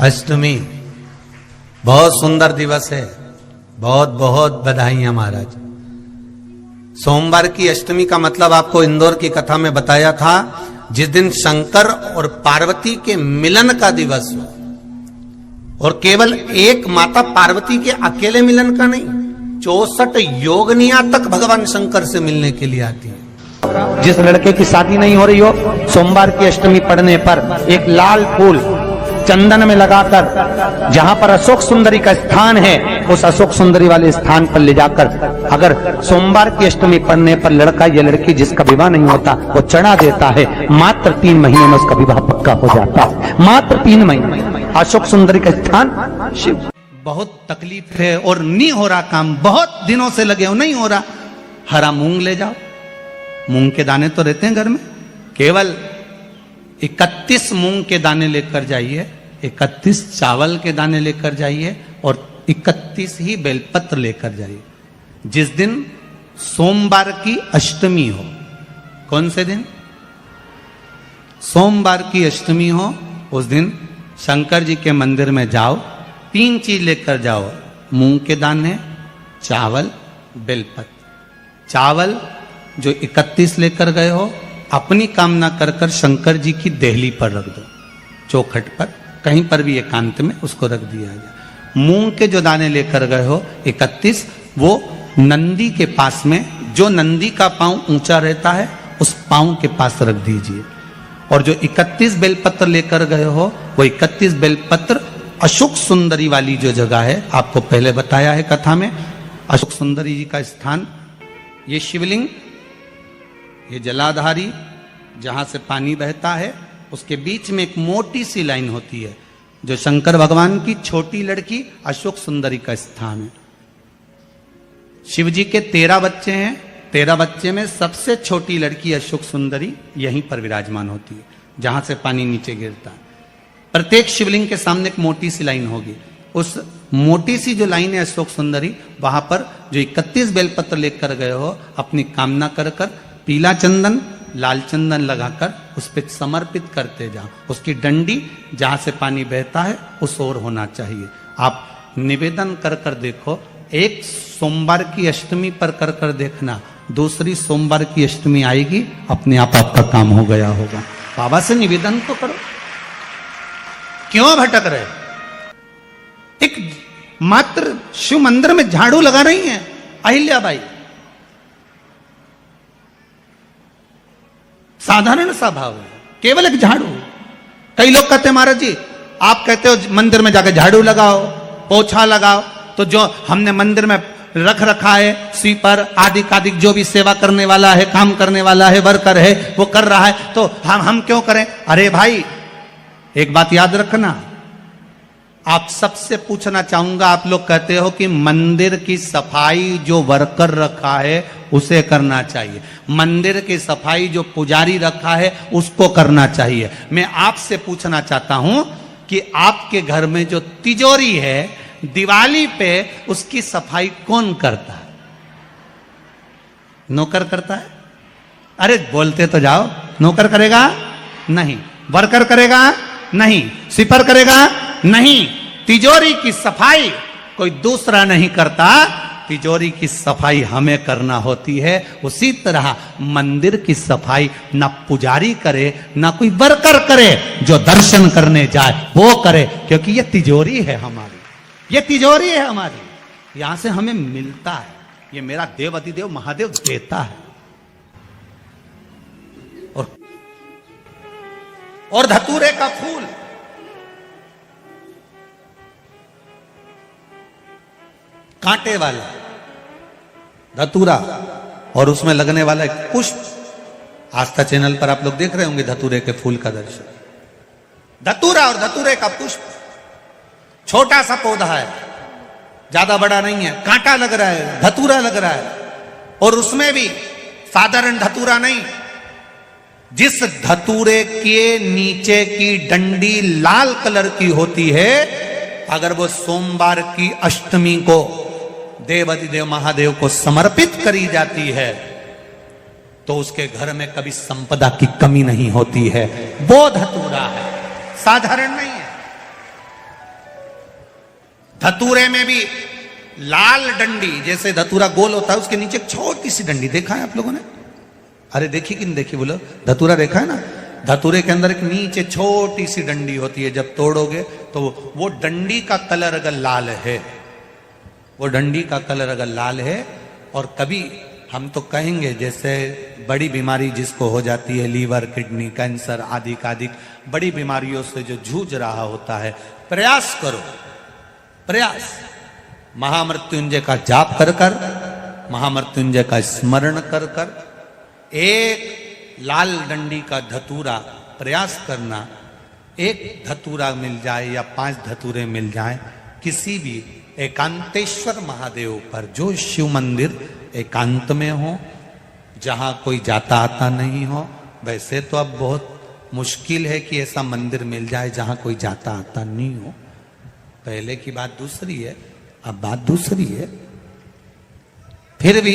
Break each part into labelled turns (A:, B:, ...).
A: अष्टमी बहुत सुंदर दिवस है। बहुत बहुत बधाइयां महाराज। सोमवार की अष्टमी का मतलब आपको इंदौर की कथा में बताया था, जिस दिन शंकर और पार्वती के मिलन का दिवस हो। और केवल एक माता पार्वती के अकेले मिलन का नहीं, 64 योगनिया तक भगवान शंकर से मिलने के लिए आती है।
B: जिस लड़के की शादी नहीं हो रही हो, सोमवार की अष्टमी पड़ने पर एक लाल फूल चंदन में लगाकर, जहां पर अशोक सुंदरी का स्थान है, उस अशोक सुंदरी वाले स्थान पर ले जाकर, अगर सोमवार की अष्टमी पड़ने पर लड़का या लड़की जिसका विवाह नहीं होता वो चढ़ा देता है, मात्र 3 महीने में उसका विवाह पक्का हो जाता है। मात्र 3 महीने। अशोक सुंदरी का स्थान शिव।
A: बहुत तकलीफ है और नहीं हो रहा काम, बहुत दिनों से लगे हो, नहीं हो रहा। हरा मूंग ले जाओ। मूंग के दाने तो रहते हैं घर में, केवल 31 मूंग के दाने लेकर जाइए, 31 चावल के दाने लेकर जाइए और 31 ही बेलपत्र लेकर जाइए। जिस दिन सोमवार की अष्टमी हो, कौन से दिन? सोमवार की अष्टमी हो, उस दिन शंकर जी के मंदिर में जाओ, 3 चीज लेकर जाओ, मूंग के दाने, चावल, बेलपत्र। चावल जो 31 लेकर गए हो, अपनी कामना कर कर शंकर जी की देहली पर रख दो, चौखट पर, कहीं पर भी एकांत में उसको रख दिया जाए। मूंग के जो दाने लेकर गए हो 31, वो नंदी के पास में, जो नंदी का पांव ऊंचा रहता है उस पांव के पास रख दीजिए। और जो 31 बेलपत्र लेकर गए हो, वो 31 बेलपत्र अशोक सुंदरी वाली जो जगह है, आपको पहले बताया है कथा में, अशोक सुंदरी जी का स्थान, ये शिवलिंग, ये जलाधारी जहां से पानी बहता है, उसके बीच में एक मोटी सी लाइन होती है, जो शंकर भगवान की छोटी लड़की अशोक सुंदरी का स्थान है। शिव जी के 13 बच्चे हैं, 13 बच्चे में सबसे छोटी लड़की अशोक सुंदरी यहीं पर विराजमान होती है, जहां से पानी नीचे गिरता है। प्रत्येक शिवलिंग के सामने एक मोटी सी लाइन होगी, उस मोटी सी जो लाइन है अशोक सुंदरी, वहां पर जो 31 बेलपत्र लेकर गए हो, अपनी कामना कर कर पीला चंदन, लाल चंदन लगाकर उस पर समर्पित करते जाओ। उसकी डंडी जहां से पानी बहता है उस ओर होना चाहिए। आप निवेदन कर कर देखो, एक सोमवार की अष्टमी पर कर कर देखना, दूसरी सोमवार की अष्टमी आएगी, अपने आप आपका काम हो गया होगा। बाबा से निवेदन तो करो, क्यों भटक रहे? एक मात्र शिव मंदिर में झाड़ू लगा रही हैं अहिल्याबाई, साधारण सा भाव है, केवल एक झाड़ू। कई लोग कहते हैं महाराज जी, आप कहते हो मंदिर में जाकर झाड़ू लगाओ, पोछा लगाओ, तो जो हमने मंदिर में रख रखा है स्वीपर आदि कादिक, जो भी सेवा करने वाला है, काम करने वाला है, वर्कर है, वो कर रहा है, तो हम क्यों करें? अरे भाई, एक बात याद रखना, आप सबसे पूछना चाहूंगा, आप लोग कहते हो कि मंदिर की सफाई जो वर्कर रखा है उसे करना चाहिए, मंदिर की सफाई जो पुजारी रखा है उसको करना चाहिए। मैं आपसे पूछना चाहता हूं कि आपके घर में जो तिजोरी है, दिवाली पे उसकी सफाई कौन करता है? नौकर करता है? अरे बोलते तो जाओ। नौकर करेगा? नहीं। वर्कर करेगा? नहीं। स्वीपर करेगा? नहीं। तिजोरी की सफाई कोई दूसरा नहीं करता, तिजोरी की सफाई हमें करना होती है। उसी तरह मंदिर की सफाई ना पुजारी करे, ना कोई वर्कर करे, जो दर्शन करने जाए वो करे, क्योंकि ये तिजोरी है हमारी, ये तिजोरी है हमारी, यहां से हमें मिलता है, ये मेरा देव अधिदेव महादेव देता है। और धतूरे का फूल, कांटे वाला धतूरा, और उसमें लगने वाला एक पुष्प। आस्था चैनल पर आप लोग देख रहे होंगे धतूरे के फूल का दर्शन। धतूरा और धतूरे का पुष्प, छोटा सा पौधा है, ज्यादा बड़ा नहीं है, कांटा लग रहा है, धतूरा लग रहा है, और उसमें भी साधारण धतूरा नहीं, जिस धतूरे के नीचे की डंडी लाल कलर की होती है, अगर वो सोमवार की अष्टमी को देवाधिदेव महादेव को समर्पित करी जाती है, तो उसके घर में कभी संपदा की कमी नहीं होती है। वो धतूरा है, साधारण नहीं है। धतूरे में भी लाल डंडी, जैसे धतूरा गोल होता है उसके नीचे एक छोटी सी डंडी, देखा है आप लोगों ने? अरे देखी कि नहीं देखी बोलो? धतूरा देखा है ना? धतूरे के अंदर एक नीचे छोटी सी डंडी होती है, जब तोड़ोगे तो वो डंडी का कलर अगर लाल है, वो डंडी का कलर अगर लाल है, और कभी हम तो कहेंगे जैसे बड़ी बीमारी जिसको हो जाती है, लीवर, किडनी, कैंसर आदि आदि बड़ी बीमारियों से जो जूझ रहा होता है, प्रयास करो, प्रयास महामृत्युंजय का जाप कर कर, महामृत्युंजय का स्मरण कर कर, एक लाल डंडी का धतूरा प्रयास करना, एक धतूरा मिल जाए या 5 धतूरे मिल जाए किसी भी एकांतेश्वर महादेव पर, जो शिव मंदिर एकांत में हो, जहां कोई जाता आता नहीं हो। वैसे तो अब बहुत मुश्किल है कि ऐसा मंदिर मिल जाए जहां कोई जाता आता नहीं हो, पहले की बात दूसरी है, अब बात दूसरी है। फिर भी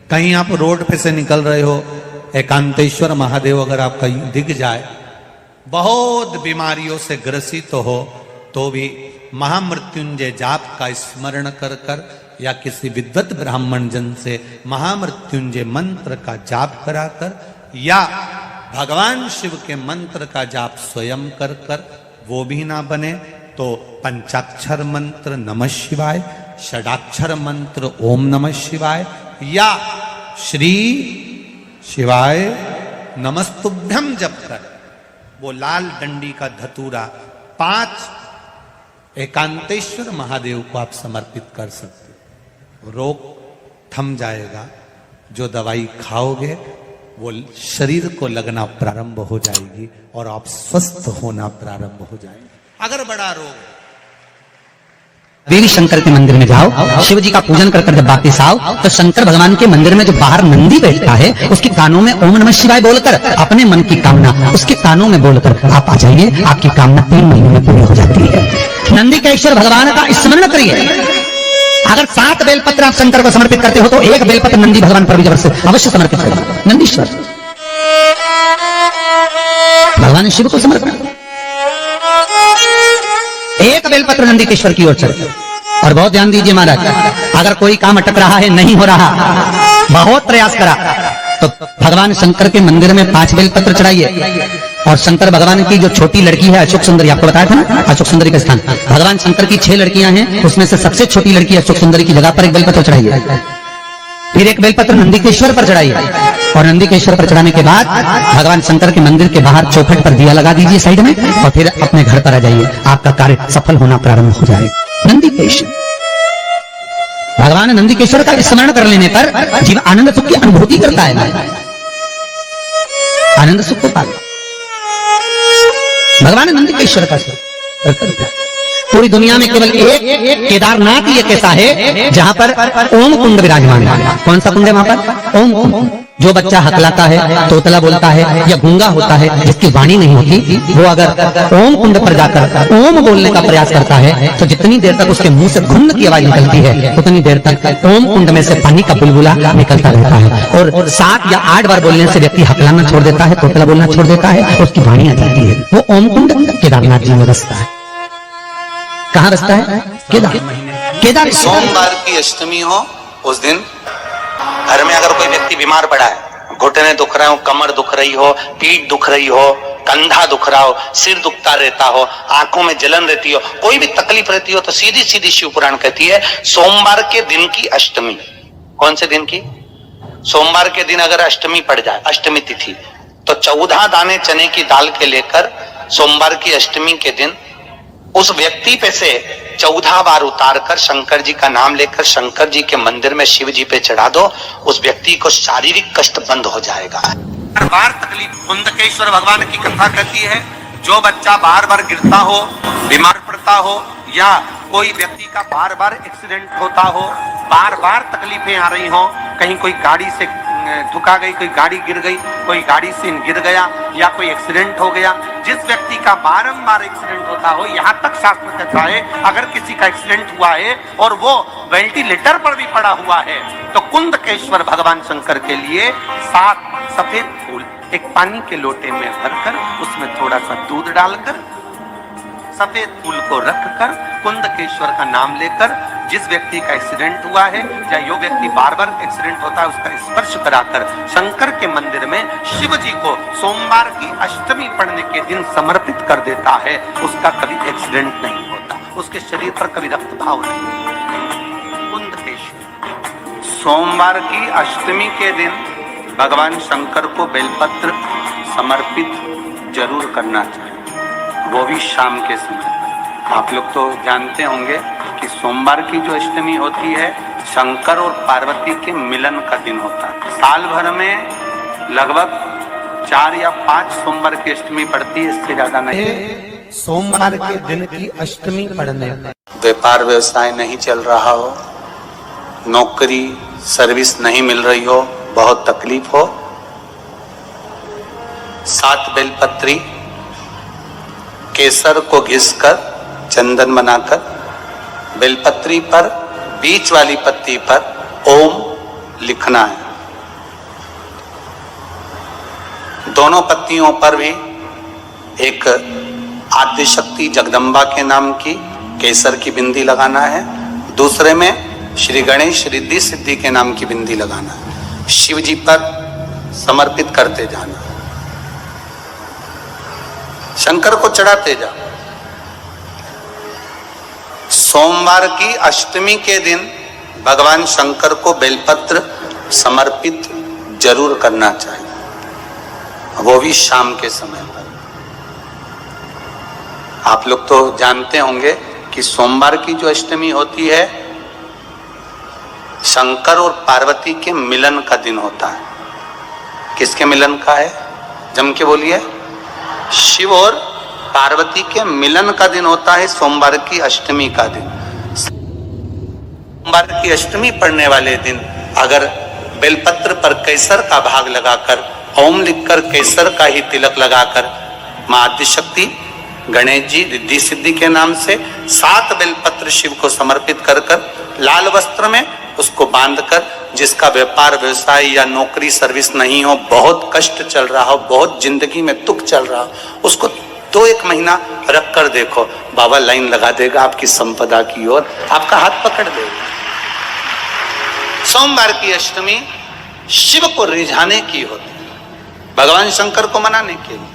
A: कहीं आप रोड पे से निकल रहे हो, एकांतेश्वर महादेव अगर आपका दिख जाए, बहुत बीमारियों से ग्रसित हो, तो भी महामृत्युंजय जाप का स्मरण कर कर या किसी विद्वत ब्राह्मण जन से महामृत्युंजय मंत्र का जाप कराकर, या भगवान शिव के मंत्र का जाप स्वयं कर कर, वो भी ना बने तो पंचाक्षर मंत्र नमः शिवाय, षडाक्षर मंत्र ओम नमः शिवाय, या श्री शिवाय नमस्तुभ्यम जप कर वो लाल डंडी का धतूरा 5 एकांतेश्वर महादेव को आप समर्पित कर सकते हो। रोग थम जाएगा, जो दवाई खाओगे वो शरीर को लगना प्रारंभ हो जाएगी और आप स्वस्थ होना प्रारंभ हो जाएंगे। अगर बड़ा रोग है,
C: देवी शंकर के मंदिर में जाओ, शिव जी का पूजन कर कर जब वापिस आओ, तो शंकर भगवान के मंदिर में जो बाहर नंदी बैठता है, उसके कानों में ओम नमः शिवाय बोलकर अपने मन की कामना उसके कानों में बोलकर आप आ जाइए, आपकी कामना 3 महीने में पूरी हो जाती है। नंदी के ईश्वर भगवान का स्मरण करिए। अगर 7 बेलपत्र आप शंकर को समर्पित करते हो तो 1 बेलपत्र नंदी भगवान पर भी अवश्य समर्पित करिए। नंदीश्वर भगवान शिव को समर्पित, 1 बेलपत्र नंदीकेश्वर की ओर चढ़े। और बहुत ध्यान दीजिए महाराज, अगर कोई काम अटक रहा है, नहीं हो रहा, बहुत प्रयास करा, तो भगवान शंकर के मंदिर में 5 बेलपत्र चढ़ाइए। और शंकर भगवान की जो छोटी लड़की है अशोक सुंदरी, आपको बताया था ना अशोक सुंदरी का स्थान, भगवान शंकर की 6 लड़कियां हैं, उसमें से सबसे छोटी लड़की अशोक सुंदरी की जगह पर 1 बेलपत्र चढ़ाइए। फिर 1 बेलपत्र नंदीकेश्वर पर चढ़ाइए, और नंदीकेश्वर पर चढ़ाने के बाद भगवान शंकर के मंदिर के बाहर चौखट पर दिया लगा दीजिए साइड में, और फिर अपने घर पर आ जाइए, आपका कार्य सफल होना प्रारंभ हो जाएगा। नंदीकेश्वर भगवान नंदीकेश्वर का स्मरण कर लेने पर जीव आनंद सुख की अनुभूति करता है, आनंद सुख को पाता। भगवान नंदीकेश्वर का पूरी दुनिया में केवल एक केदारनाथ ही एक ऐसा है जहां पर ओम कुंड विराजमान है। कौन सा कुंड है वहां पर? ओम कुंड। जो बच्चा हकलाता है, तोतला बोलता है या गूंगा होता है, जिसकी वाणी नहीं होती, वो अगर ओम कुंड पर जाकर ओम बोलने का प्रयास करता है तो जितनी देर तक उसके मुंह से घुन्न की आवाज निकलती है, उतनी देर तक ओम कुंड में से पानी का बुलबुला निकलता रहता है। और 7 या 8 बार बोलने से व्यक्ति हकलाना छोड़ देता है, तोतला बोलना छोड़ देता है, और उसकी वाणी आ जाती है। वो ओम कुंड केदारनाथ जी में बसता है। कहाँ बसता है? केदार।
A: सोमवार की अष्टमी हो, उस दिन घर में अगर कोई व्यक्ति बीमार पड़ा है, घुटने दुख रहे हो, कमर दुख रही हो, पीठ दुख रही हो, कंधा दुख रहा हो, सिर दुखता रहता हो, आंखों में जलन रहती हो, कोई भी तकलीफ रहती हो, तो सीधी सीधी शिव पुराण कहती है सोमवार के दिन की अष्टमी। कौन से दिन की? सोमवार के दिन अगर अष्टमी पड़ जाए, अष्टमी तिथि, तो 14 दाने चने की दाल के लेकर सोमवार की अष्टमी के दिन उस व्यक्ति पे से 14 बार उतार कर शंकर जी का नाम लेकर शंकर जी के मंदिर में शिव जी पे चढ़ा दो, उस व्यक्ति को शारीरिक कष्ट बंद हो जाएगा। बार बार तकलीफ, कुंदकेश्वर भगवान की कथा कहती है, जो बच्चा बार बार गिरता हो, बीमार पड़ता हो, या कोई व्यक्ति का बार बार एक्सीडेंट होता हो, बार बार तकलीफें आ रही हो, कहीं कोई गाड़ी से ठुका गई, कोई गाड़ी गिर गई, कोई गाड़ी से गिर गया, या कोई एक्सीडेंट हो गया, जिस व्यक्ति का बारंबार एक्सीडेंट होता हो, यहाँ तक शास्त्र कहता है अगर किसी का एक्सीडेंट हुआ है और वो वेंटिलेटर पर भी पड़ा हुआ है, तो कुंदकेश्वर भगवान शंकर के लिए 7 सफेद फूल एक पानी के लोटे में भरकर उसमें थोड़ा सा दूध डालकर सफेद फूल को रखकर कुंदकेश्वर का नाम लेकर जिस व्यक्ति का एक्सीडेंट हुआ है या जो व्यक्ति बार बार एक्सीडेंट होता है उसका स्पर्श कराकर शंकर के मंदिर में शिव जी को सोमवार की अष्टमी पढ़ने के दिन समर्पित कर देता है, उसका कभी एक्सीडेंट नहीं होता, उसके शरीर पर कभी रक्तभाव नहीं। कुंदकेश्वर सोमवार की अष्टमी के दिन भगवान शंकर को बेलपत्र समर्पित जरूर करना चाहिए, वो भी शाम के समय। आप लोग तो जानते होंगे कि सोमवार की जो अष्टमी होती है शंकर और पार्वती के मिलन का दिन होता है। साल भर में लगभग 4 या 5 सोमवार की अष्टमी पड़ती है, इससे ज्यादा नहीं।
B: सोमवार के दिन की अष्टमी पढ़ने
A: व्यापार व्यवसाय नहीं चल रहा हो, नौकरी सर्विस नहीं मिल रही हो, बहुत तकलीफ हो, 7 बेलपत्री केसर को घिसकर चंदन बनाकर बेलपत्री पर बीच वाली पत्ती पर ओम लिखना है। दोनों पत्तियों पर भी एक आदिशक्ति जगदम्बा के नाम की केसर की बिंदी लगाना है, दूसरे में श्री गणेश रिद्धि सिद्धि के नाम की बिंदी लगाना है। शिव जी पर समर्पित करते जाना, शंकर को चढ़ाते जा। सोमवार की अष्टमी के दिन भगवान शंकर को बेलपत्र समर्पित जरूर करना चाहिए, वो भी शाम के समय पर। आप लोग तो जानते होंगे कि सोमवार की जो अष्टमी होती है शंकर और पार्वती के मिलन का दिन होता है। किसके मिलन का है? जम के बोलिए। शिव और पार्वती के मिलन का दिन होता है सोमवार की अष्टमी का दिन। सोमवार की अष्टमी पढ़ने वाले दिन अगर बेलपत्र पर केसर का भाग लगाकर ओम लिखकर केसर का ही तिलक लगाकर मां आदिशक्ति गणेश जी रिद्धि सिद्धि के नाम से 7 बेलपत्र शिव को समर्पित कर लाल वस्त्र में उसको बांधकर, जिसका व्यापार व्यवसाय या नौकरी सर्विस नहीं हो, बहुत कष्ट चल रहा हो, बहुत जिंदगी में दुख चल रहा हो, उसको 2-1 महीना रख कर देखो, बाबा लाइन लगा देगा आपकी संपदा की ओर, आपका हाथ पकड़ देगा। सोमवार की अष्टमी शिव को रिझाने की होती है, भगवान शंकर को मनाने के लिए,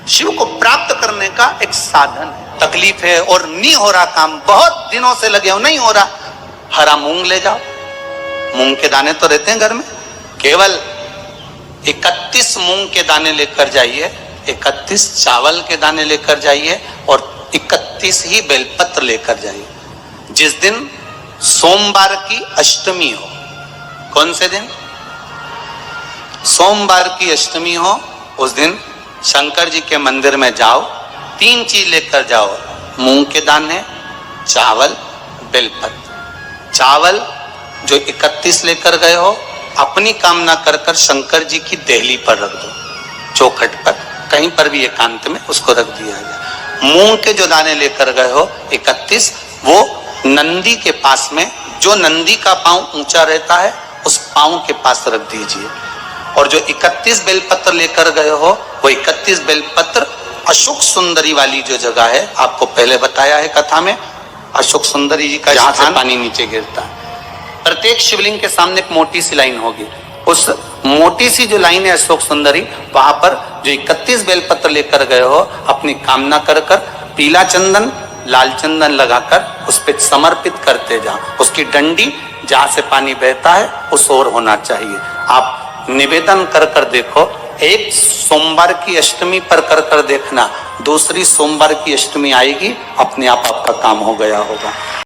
A: शिव को प्राप्त करने का एक साधन है। तकलीफ है और नहीं हो रहा काम, बहुत दिनों से लगे हो, नहीं हो रहा, हरा मूंग ले जाओ। मूंग के दाने तो रहते हैं घर में, केवल 31 मूंग के दाने लेकर जाइए, 31 चावल के दाने लेकर जाइए और 31 ही बेलपत्र लेकर जाइए। जिस दिन सोमवार की अष्टमी हो, कौन से दिन? सोमवार की अष्टमी हो, उस दिन शंकर जी के मंदिर में जाओ, 3 चीज लेकर जाओ, मूंग के दाने, चावल, बेलपत्र। चावल जो 31 लेकर गए हो अपनी कामना कर कर शंकर जी की देहली पर रख दो, चौखट पर, कहीं पर भी एकांत में उसको रख दिया गया। मूंग के जो दाने लेकर गए हो 31, वो नंदी के पास में, जो नंदी का पांव ऊंचा रहता है उस पांव के पास रख दीजिए। और जो 31 बेलपत्र लेकर गए हो वो 31 बेलपत्र अशोक सुंदरी वाली जो जगह है, आपको पहले बताया है कथा में, अशोक सुंदरी जी का जहां से पानी नीचे गिरता है, प्रत्येक शिवलिंग के सामने एक मोटी सी लाइन होगी, उस मोटी सी जो लाइन है अशोक सुंदरी, वहां पर जो 31 बेलपत्र लेकर गए हो अपनी कामना कर कर पीला चंदन लाल चंदन लगाकर उस पर समर्पित करते जाओ। उसकी डंडी जहां से पानी बहता है उस ओर होना चाहिए। आप निवेदन कर कर देखो, एक सोमवार की अष्टमी पर कर कर देखना, दूसरी सोमवार की अष्टमी आएगी, अपने आप आपका काम हो गया होगा।